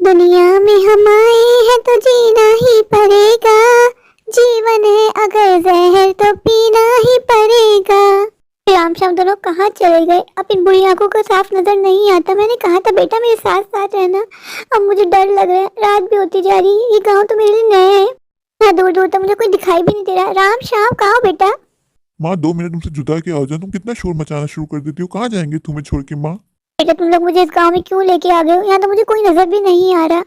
दुनिया में हम आए हैं तो जीना ही पड़ेगा। जीवन है अगर जहर तो पीना ही पड़ेगा। राम श्याम दोनों कहाँ चले गए? अब इन बुरी आंखों को साफ नजर नहीं आता। मैंने कहा था बेटा मेरे साथ साथ रहना। अब मुझे डर लग रहा है, रात भी होती जा रही है। ये गाँव तो मेरे लिए नया है, ना दूर दूर तक मुझे कोई दिखाई भी नहीं दे रहा। राम श्याम कहाँ हो बेटा? माँ 2 मिनट तुमसे जुदा के आओ जाओ। तुम कितना शोर मचाना शुरू कर देती हो। कहाँ जाएंगे तुम्हें छोड़ के माँ? बेटा तुम लोग मुझे इस गाँव में क्यों लेके आ गए हो? यहाँ तो मुझे कोई नजर भी नहीं आ रहा।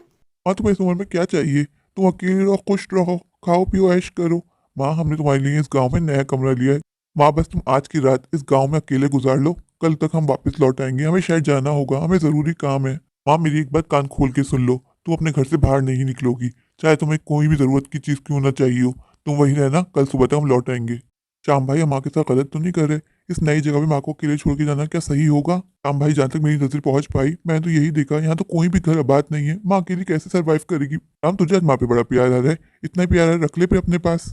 माँ तुम्हें इस उम्र में क्या चाहिए? तुम अकेले रहो, खुश रहो, खाओ पियो, ऐश करो। माँ हमने तुम्हारे लिए इस गांव में नया कमरा लिया है। माँ बस तुम आज की रात इस गांव में अकेले गुजार लो। कल तक हम वापस लौट आएंगे। हमें शायद जाना होगा, हमें जरूरी काम है। माँ मेरी एक बात कान खोल के सुन लो। तुम अपने घर से बाहर नहीं निकलोगी, चाहे तुम्हें कोई भी जरूरत की चीज क्यों ना चाहिए हो। तुम वहीं रहना, कल सुबह तक हम लौट आएंगे। श्याम भाई हम माँ के साथ गलत तो नहीं कर रहे? इस नई जगह पे माँ को अकेले छोड़ के जाना क्या सही होगा? श्याम भाई जहाँ तक मेरी नजर पहुंच पाई मैंने तो यही देखा, यहाँ तो कोई भी घर आबाद नहीं है। माँ अकेली कैसे सरवाइव करेगी? राम तुझे आज माँ पे बड़ा प्यार आ रहा है, इतना ही प्यार रख ले पे अपने पास।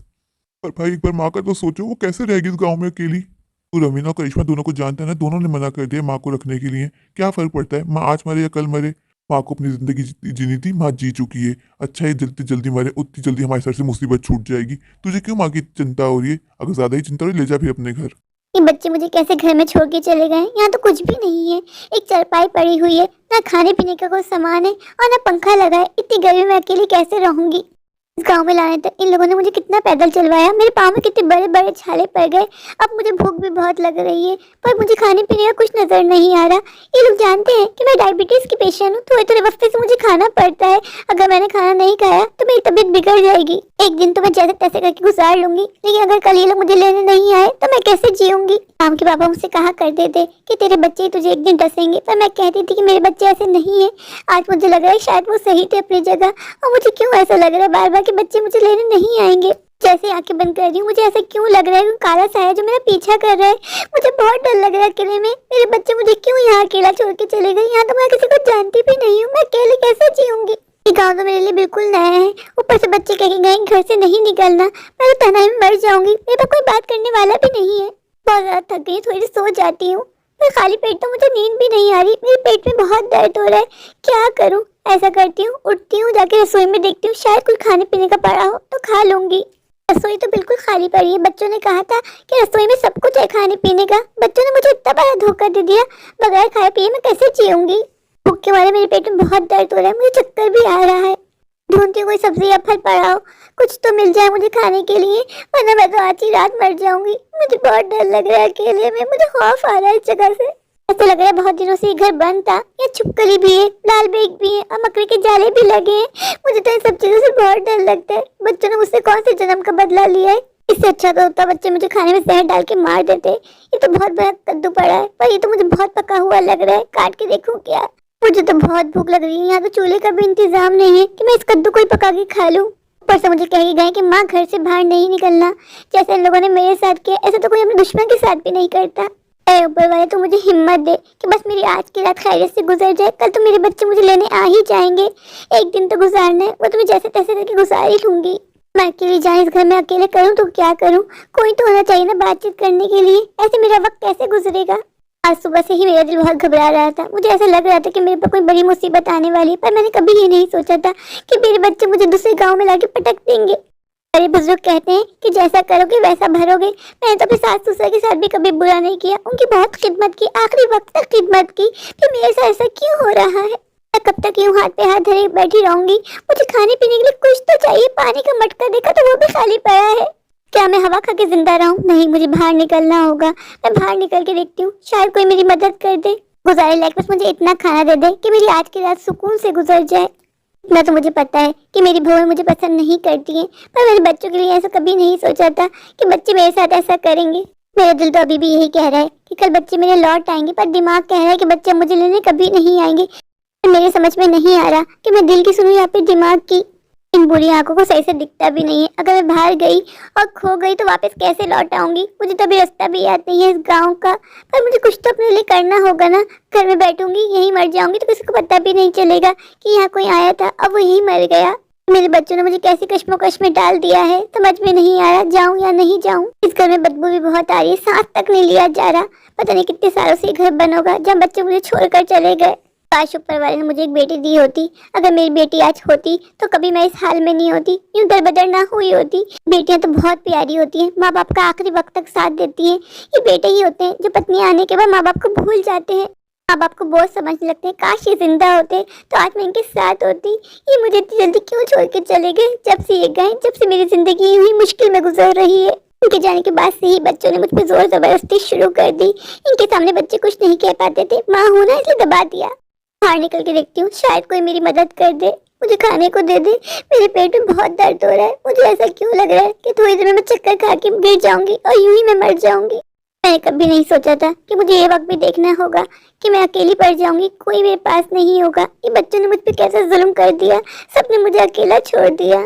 पर भाई एक बार माँ का तो सोचो, वो कैसे रहेगी इस गाँव में अकेली? तू रवीना और करिश्मा दोनों को जानता है ना, दोनों ने मना कर दिया माँ को रखने के लिए। क्या फर्क पड़ता है माँ आज मरे या कल मरे? माँ को अपनी जिंदगी जीनी थी, माँ जी चुकी है। अच्छा है जितनी जल्दी मरे उतनी जल्दी हमारे सर से मुसीबत छूट जाएगी। तुझे क्यों माँ की चिंता हो रही है? अगर ज्यादा ही चिंता हो ले जा फिर अपने घर। ये बच्चे मुझे कैसे घर में छोड़ के चले गए? यहाँ तो कुछ भी नहीं है। एक चारपाई पड़ी हुई है, ना खाने पीने का कोई सामान है और ना पंखा लगा है। इतनी गर्मी में अकेली कैसे रहूंगी? इस गांव में लाने तक इन लोगों ने मुझे कितना पैदल चलवाया। मेरे पाँव में कितने बड़े बड़े छाले पड़ गए। अब मुझे भूख भी बहुत लग रही है, पर मुझे खाने पीने का कुछ नजर नहीं आ रहा। ये लोग जानते हैं कि मैं डायबिटीज की पेशेंट हूँ, थोड़े थोड़े वक्फे से मुझे खाना पड़ता है। अगर मैंने खाना नहीं खाया तो मेरी तबीयत बिगड़ जाएगी। एक दिन तो मैं जैसे तैसे करके गुजार लूंगी, लेकिन अगर कल ये लोग मुझे लेने नहीं आए तो मैं कैसे जीऊंगी? राम के पापा मुझसे कहा करते थे कि तेरे बच्चे ही तुझे एक दिन डसेंगे, पर मैं कहती थी कि मेरे बच्चे ऐसे नहीं है। आज मुझे लग रहा है शायद वो सही थे अपनी जगह। और मुझे क्यों ऐसा लग रहा है बार बार कि बच्चे मुझे लेने नहीं आएंगे? जैसे आंखें बंद कर रही हूँ मुझे ऐसा क्यों लग रहा है कि काला साया जो मेरा पीछा कर रहा है। मुझे बहुत डर लग रहा है अकेले में। मेरे बच्चे मुझे क्यों यहाँ अकेला छोड़ के चले गए? यहाँ तो मैं किसी को जानती भी नहीं हूँ। मैं अकेले कैसे जीऊंगी? ये गाँव तो मेरे लिए बिल्कुल नया है। ऊपर से बच्चे कह के गए घर से नहीं निकलना। मैं तो तन्हाई में मर जाऊंगी। मेरे पास कोई बात करने वाला भी नहीं है। बहुत ज्यादा थक गई, थोड़ी सो जाती हूँ। मैं खाली पेट तो मुझे नींद भी नहीं आ रही। मेरे पेट में बहुत दर्द हो रहा है, क्या करूँ? ऐसा करती हूँ, उठती हूँ, जाके रसोई में देखती हूँ शायद कुछ खाने पीने का पड़ा हो तो खा लूंगी। रसोई तो बिल्कुल खाली पड़ी है। बच्चों ने कहा था कि रसोई में सब कुछ है खाने पीने का। बच्चों ने मुझे इतना बड़ा धोखा दे दिया। बगैर खाए पिए मैं कैसे जीऊंगी? भूख के मारे मेरे पेट में बहुत दर्द हो रहा है, मुझे चक्कर भी आ रहा है। ढूंढती हूँ कोई सब्जी या फल पड़ा हो, कुछ तो मिल जाए मुझे खाने के लिए, वरना मैं तो आज ही रात मर जाऊंगी। मुझे बहुत डर लग रहा है अकेले में। मुझे खौफ आ रहा है इस जगह से। ऐसा लग रहा है बहुत दिनों से ये घर बंद था। ये छुपकली भी है, लाल बेग भी है और मकड़ी के जाले भी लगे हैं। मुझे तो इन सब चीजों से बहुत डर लगता है। बच्चों ने मुझसे कौन से जन्म का बदला लिया है? इससे अच्छा तो होता बच्चे मुझे खाने में जहर डाल के मार देते। ये तो बहुत बड़ा कद्दू पड़ा है, पर ये तो मुझे बहुत पका हुआ लग रहा है। काट के देखूं क्या? मुझे तो बहुत भूख लग रही है। यहाँ तो चूल्हे का भी इंतजाम नहीं है कि मैं इस कद्दू को ही पका के खा लूं। ऊपर से मुझे कह गए कि माँ घर से बाहर नहीं निकलना। जैसे इन लोगों ने मेरे साथ किया, ऐसा तो कोई अपने दुश्मन के साथ भी नहीं करता। ऐ ऊपर वाले तो मुझे हिम्मत दे कि बस मेरी आज की रात खैरियत से गुजर जाए। कल तो मेरे बच्चे मुझे लेने आ ही जाएंगे। एक दिन तो गुजारना है, वो तो मैं जैसे तैसे करके गुजार ही लूंगी। मैं अकेली जाए इस घर में अकेले करूँ तो क्या करूँ? कोई तो होना चाहिए ना बातचीत करने के लिए। ऐसे मेरा वक्त कैसे गुजरेगा? आज सुबह से ही मेरा दिल बहुत घबरा रहा था। मुझे ऐसा लग रहा था कि मेरे पर कोई बड़ी मुसीबत आने वाली है, पर मैंने कभी ये नहीं सोचा था कि मेरे बच्चे मुझे दूसरे गांव में लाके पटक देंगे। बड़े बुजुर्ग कहते हैं कि जैसा करोगे वैसा भरोगे। मैंने तो अपने सास ससुर के साथ भी कभी बुरा नहीं किया, उनकी बहुत खिदमत की, आखिरी वक्त तक खिदमत की। फिर मेरे साथ ऐसा क्यों हो रहा है? मैं कब तक यूं हाथ पे हाथ धरे बैठी रहूंगी? मुझे खाने पीने के लिए कुछ तो चाहिए। पानी का मटका देखा तो वो भी खाली पड़ा है। क्या मैं हवा खा के जिंदा रहूं? नहीं, मुझे बाहर निकलना होगा। मैं बाहर निकल के देखती हूँ, शायद कोई मेरी मदद कर दे। गुजारे लायक बस मुझे इतना खाना दे दे कि मेरी आज की रात सुकून से गुजर जाए। इतना तो मुझे पता है कि मेरी बहू मुझे पसंद नहीं करती है, पर मेरे बच्चों के लिए ऐसा कभी नहीं सोचा था कि बच्चे मेरे साथ ऐसा करेंगे। मेरा दिल तो अभी भी यही कह रहा है कि कल बच्चे मेरे लौट आएंगे, पर दिमाग कह रहा है कि बच्चे मुझे लेने कभी नहीं आएंगे। मेरे समझ में नहीं आ रहा कि मैं दिल की सुनूं या फिर दिमाग की। इन बुरी आंखों को सही से दिखता भी नहीं है। अगर मैं बाहर गई और खो गई तो वापस कैसे लौट आऊंगी? मुझे तो अभी रास्ता भी याद नहीं है इस गांव का, पर मुझे कुछ तो अपने लिए करना होगा ना। घर में बैठूंगी, यहीं मर जाऊंगी तो किसी को पता भी नहीं चलेगा कि यहाँ कोई आया था, अब वो यहीं मर गया। मेरे बच्चों ने मुझे कैसी कश्मोकश में डाल दिया है, समझ में नहीं आ रहा जाऊं या नहीं जाऊं। इस घर में बदबू भी बहुत आ रही है, सांस तक नहीं लिया जा रहा। पता नहीं कितने सालों से घर बन होगा जहाँ बच्चे मुझे छोड़कर चले गए। काश ऊपर वाले ने मुझे एक बेटी दी होती। अगर मेरी बेटी आज होती तो कभी मैं इस हाल में नहीं होती, यूं दरबदर ना हुई होती। बेटियां तो बहुत प्यारी होती हैं, माँ बाप का आखिरी वक्त तक साथ देती हैं। ये बेटे ही होते हैं जो पत्नी आने के बाद माँ बाप को भूल जाते हैं, माँ बाप को बहुत समझने लगते हैं। काश ये जिंदा होते तो आज मैं इनके साथ होती। ये मुझे इतनी जल्दी क्यों छोड़ के चले गए? जब से ये गए, जब से मेरी जिंदगी यूं ही मुश्किल में गुजर रही है। इनके जाने के बाद से ही बच्चों ने मुझ पर जोर जबरदस्ती शुरू कर दी। इनके सामने बच्चे कुछ नहीं कह पाते थे, माँ हूं ना इसलिए दबा दिया। बाहर निकल के देखती हूँ, शायद कोई मेरी मदद कर दे, मुझे खाने को दे दे। मेरे पेट में बहुत दर्द हो रहा है। मुझे ऐसा क्यों लग रहा है कि थोड़ी देर में मैं चक्कर खा के गिर जाऊंगी और यूं ही मैं मर जाऊंगी। मैंने कभी नहीं सोचा था कि मुझे ये वक्त भी देखना होगा कि मैं अकेली पड़ जाऊंगी, कोई मेरे पास नहीं होगा। ये बच्चों ने मुझ पर कैसा जुल्म कर दिया, सबने मुझे अकेला छोड़ दिया।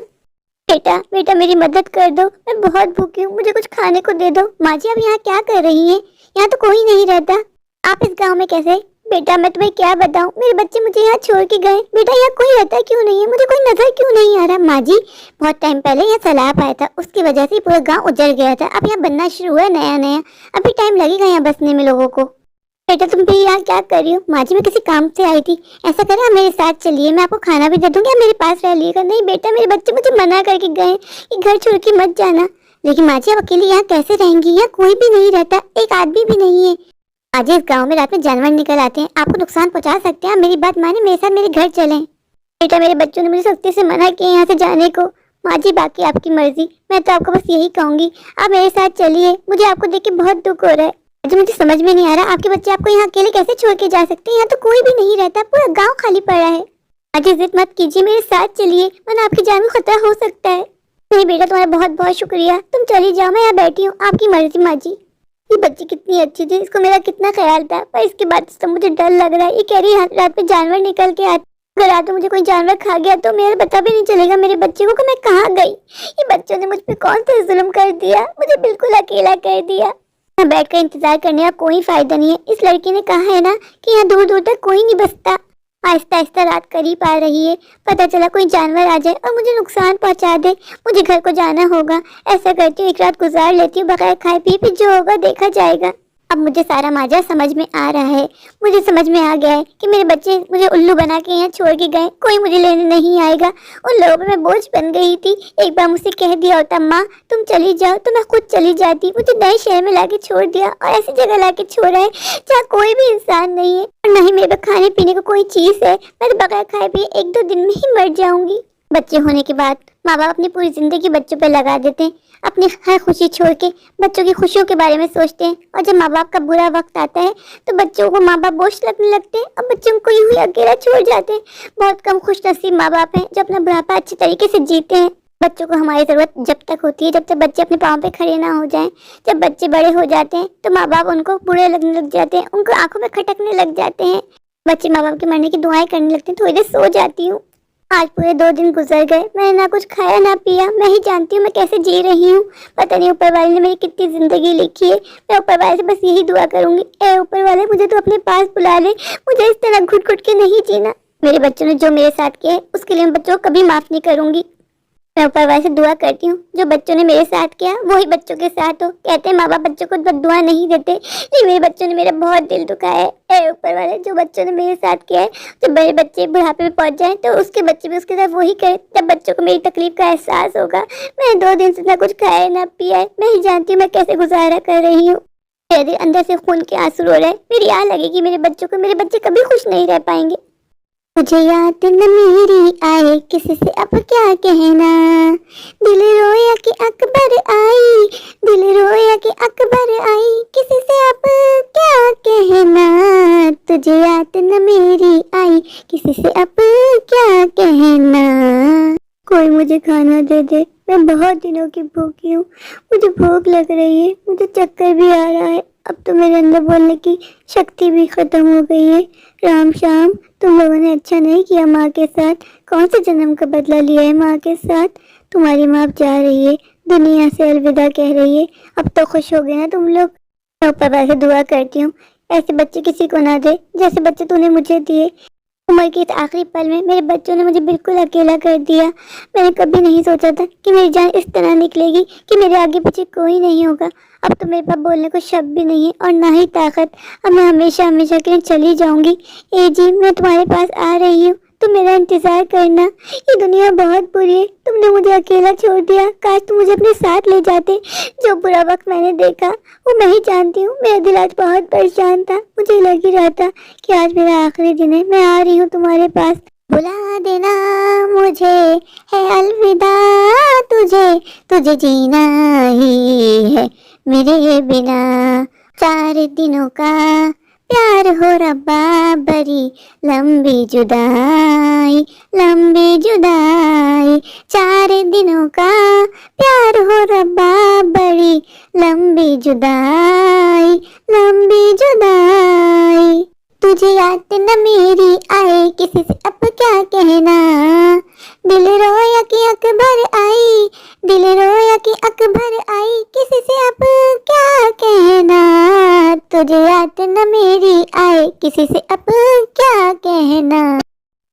बेटा बेटा मेरी मदद कर दो, मैं बहुत भूखी हूँ, मुझे कुछ खाने को दे दो। माँ जी आप यहाँ क्या कर रही हैं? यहाँ तो कोई नहीं रहता। आप इस गांव में कैसे? बेटा मैं तुम्हें क्या बताऊँ, मेरे बच्चे मुझे यहाँ छोड़ के गए। बेटा यहाँ कोई रहता क्यों नहीं है? मुझे कोई नजर क्यों नहीं आ रहा? माँ जी बहुत टाइम पहले यहाँ सैलाब आया था, उसकी वजह से पूरा गाँव उजड़ गया था। अब यहाँ बनना शुरू हुआ है नया नया, अभी टाइम लगेगा यहाँ बसने में लोगों को। बेटा तुम भी यहाँ क्या कर रही हो? माँ जी मैं किसी काम से आई थी। ऐसा करें आप मेरे साथ चलिए, मैं आपको खाना भी दे दूंगी, आप मेरे पास रह लिएगा। नहीं बेटा मेरे बच्चे मुझे मना करके गए कि घर छोड़ के मत जाना। लेकिन माँ जी आप अकेली यहाँ कैसे रहेंगी? यहाँ कोई भी नहीं रहता, एक आदमी भी नहीं है। आज इस गांव में रात में जानवर निकल आते हैं, आपको नुकसान पहुंचा सकते हैं। आप मेरी बात माने, मेरे साथ मेरे घर चलें। बेटा मेरे बच्चों ने मुझे सख्ती से मना किया यहाँ से जाने को। माँ जी बाकी आपकी मर्जी, मैं तो आपको बस यही कहूंगी आप मेरे साथ चलिए। मुझे आपको देख के बहुत दुख हो रहा है। जो मुझे समझ में नहीं आ रहा, आपके बच्चे आपको यहाँ अकेले कैसे छोड़ के जा सकते हैं? यहाँ तो कोई भी नहीं रहता, पूरा गांव खाली पड़ा है। आज जिद मत कीजिए, मेरे साथ चलिए, वरना आपकी जान को खतरा हो सकता है। नहीं बेटा तुम्हारा बहुत बहुत शुक्रिया, तुम चली जाओ, मैं यहाँ बैठी हूँ, आपकी मर्जी। माँ जी ये बच्ची कितनी अच्छी थी, इसको मेरा कितना ख्याल था, पर इसके बाद तो मुझे डर लग रहा है। ये कह रही है रात में जानवर निकल के आते, अगर रात में मुझे कोई जानवर खा गया तो मेरा पता भी नहीं चलेगा मेरे बच्चे को कि मैं कहाँ गई। ये बच्चों ने मुझ पर कौन सा जुल्म कर दिया, मुझे बिल्कुल अकेला कर दिया। यहाँ बैठकर इंतजार करने का कोई फायदा नहीं है। इस लड़की ने कहा है ना कि यहाँ दूर दूर तक कोई नहीं बसता। आहिस्ता आहिस्ता रात करीब आ रही है, पता चला कोई जानवर आ जाए और मुझे नुकसान पहुंचा दे। मुझे घर को जाना होगा। ऐसा करती हूँ एक रात गुजार लेती हूँ बगैर खाए पिए, फिर जो होगा देखा जाएगा। अब मुझे सारा माजरा समझ में आ रहा है। मुझे समझ में आ गया है कि मेरे बच्चे मुझे उल्लू बना के यहाँ छोड़ के गए, कोई मुझे लेने नहीं आएगा। उन लोगों पर मैं बोझ बन गई थी। एक बार मुझसे कह दिया होता माँ तुम चली जाओ तो मैं खुद चली जाती। मुझे नए शहर में लाके छोड़ दिया और ऐसी जगह लाके छोड़ा है जहाँ कोई भी इंसान नहीं है और न ही मेरे पास खाने पीने को कोई चीज़ है। मैं तो बगैर खाए पिए 1-2 दिन में ही मर जाऊंगी। बच्चे होने के बाद माँ बाप अपनी पूरी जिंदगी बच्चों पर लगा देते हैं, अपनी हर खुशी छोड़ के बच्चों की खुशियों के बारे में सोचते हैं। और जब माँ बाप का बुरा वक्त आता है तो बच्चों को माँ बाप बोझ लगने लगते हैं और बच्चों को यूं ही अकेला छोड़ जाते हैं। बहुत कम खुश नसीब माँ बाप हैं जो अपना बुढ़ापा अच्छे तरीके से जीते हैं। बच्चों को हमारी ज़रूरत जब तक होती है जब तक बच्चे अपने पाँव पे खड़े ना हो जाएं। जब बच्चे बड़े हो जाते हैं तो माँ बाप उनको बुरे लगने लग जाते हैं, उनको आंखों में खटकने लग जाते हैं। बच्चे माँ बाप के मरने की दुआएं करने लगते हैं। थोड़ी देर सो जाती हूँ। आज पूरे 2 दिन गुजर गए, मैंने ना कुछ खाया ना पिया। मैं ही जानती हूँ मैं कैसे जी रही हूँ। पता नहीं ऊपर वाले ने मेरी कितनी जिंदगी लिखी है। मैं ऊपर वाले से बस यही दुआ करूंगी, ए ऊपर वाले मुझे तो अपने पास बुला ले, मुझे इस तरह घुट घुट के नहीं जीना। मेरे बच्चों ने जो मेरे साथ किया है उसके लिए मैं बच्चों को कभी माफ नहीं करूंगी। मैं ऊपर वाले से दुआ करती हूँ जो बच्चों ने मेरे साथ किया वही बच्चों के साथ हो। कहते हैं माँ बाप बच्चों को दुआ नहीं देते, लेकिन मेरे बच्चों ने मेरा बहुत दिल दुखाया है। ए ऊपर वाले जो बच्चों ने मेरे साथ किया है, जब मेरे बच्चे बुढ़ापे में पहुंच जाएं तो उसके बच्चे भी उसके साथ वही करें। जब बच्चों को मेरी तकलीफ का एहसास होगा। मैंने 2 दिन से ना कुछ खाया है ना पिया है। मैं ही जानती हूँ मैं कैसे गुजारा कर रही हूँ। मेरे दिल अंदर से खून के आंसू रो रहे हैं। मेरी आह लगेगी मेरे बच्चों को, मेरे बच्चे कभी खुश नहीं रह पाएंगे। मुझे याद न मेरी आए किसी से अब क्या कहना, दिल रोया कि अकबर आई, दिल रोया कि अकबर आई, किसी से अब क्या कहना। तुझे याद न मेरी आई किसी से अब क्या कहना। कोई मुझे खाना दे दे, मैं बहुत दिनों की भूखी हूँ। मुझे भूख लग रही है, मुझे चक्कर भी आ रहा है। अब तो मेरे अंदर बोलने की शक्ति भी खत्म हो गई है। राम श्याम तुम लोगों ने अच्छा नहीं किया माँ के साथ। कौन से जन्म का बदला लिया है माँ के साथ। तुम्हारी माँ अब जा रही है, दुनिया से अलविदा कह रही है। अब तो खुश हो गए ना तुम लोग। मैं ऊपर वाले से दुआ करती हूँ ऐसे बच्चे किसी को ना दे जैसे बच्चे तूने मुझे दिए। उम्र के इस आखिरी पल में मेरे बच्चों ने मुझे बिल्कुल अकेला कर दिया। मैंने कभी नहीं सोचा था कि मेरी जान इस तरह निकलेगी कि मेरे आगे पीछे कोई नहीं होगा। अब तो मेरे पास बोलने को शब्द भी नहीं है और ना ही ताकत। अब मैं हमेशा हमेशा के लिए चली जाऊंगी। ए जी, मैं तुम्हारे पास आ रही हूँ, तुम मेरा इंतजार करना। ये दुनिया बहुत बुरी है, तुमने मुझे अकेला छोड़ दिया। काश तुम मुझे अपने साथ ले जाते। जो बुरा वक्त मैंने देखा वो मैं ही जानती हूँ। मेरा दिल आज बहुत परेशान था। मुझे लग ही रहा था कि आज मेरा आखिरी दिन है। मैं आ रही हूँ तुम्हारे पास। बुला देना मुझे, है अलविदा तुझे, तुझे जीना ही है मेरे बिना। 4 दिनों का प्यार हो रब्बा, बड़ी लंबी जुदाई, लंबी जुदाई। 4 दिनों का प्यार हो रब्बा, बड़ी लंबी जुदाई, लंबी जुदाई। तुझे याद न मेरी आए किसी से अब क्या कहना। दिल रोया कि अकबर आई, दिल रोया कि अकबर आई, किसी से अब क्या कहना। तुझे याद न मेरी आए किसी से अब क्या कहना।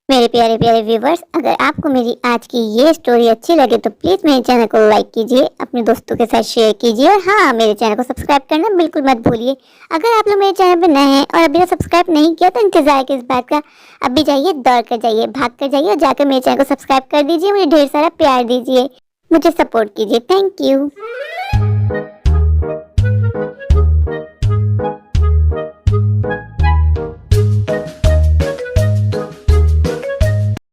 मेरे प्यारे प्यारे व्यूवर्स, अगर आपको मेरी आज की ये स्टोरी अच्छी लगे तो प्लीज़ मेरे चैनल को लाइक कीजिए, अपने दोस्तों के साथ शेयर कीजिए और हाँ, मेरे चैनल को सब्सक्राइब करना बिल्कुल मत भूलिए। अगर आप लोग मेरे चैनल पर नए हैं और अभी तक सब्सक्राइब नहीं किया तो इंतजार किस बात का। अभी जाइए, दौड़ कर जाइए, भाग कर जाइए और जाकर मेरे चैनल को सब्सक्राइब कर दीजिए। मुझे ढेर सारा प्यार दीजिए, मुझे सपोर्ट कीजिए। Thank you.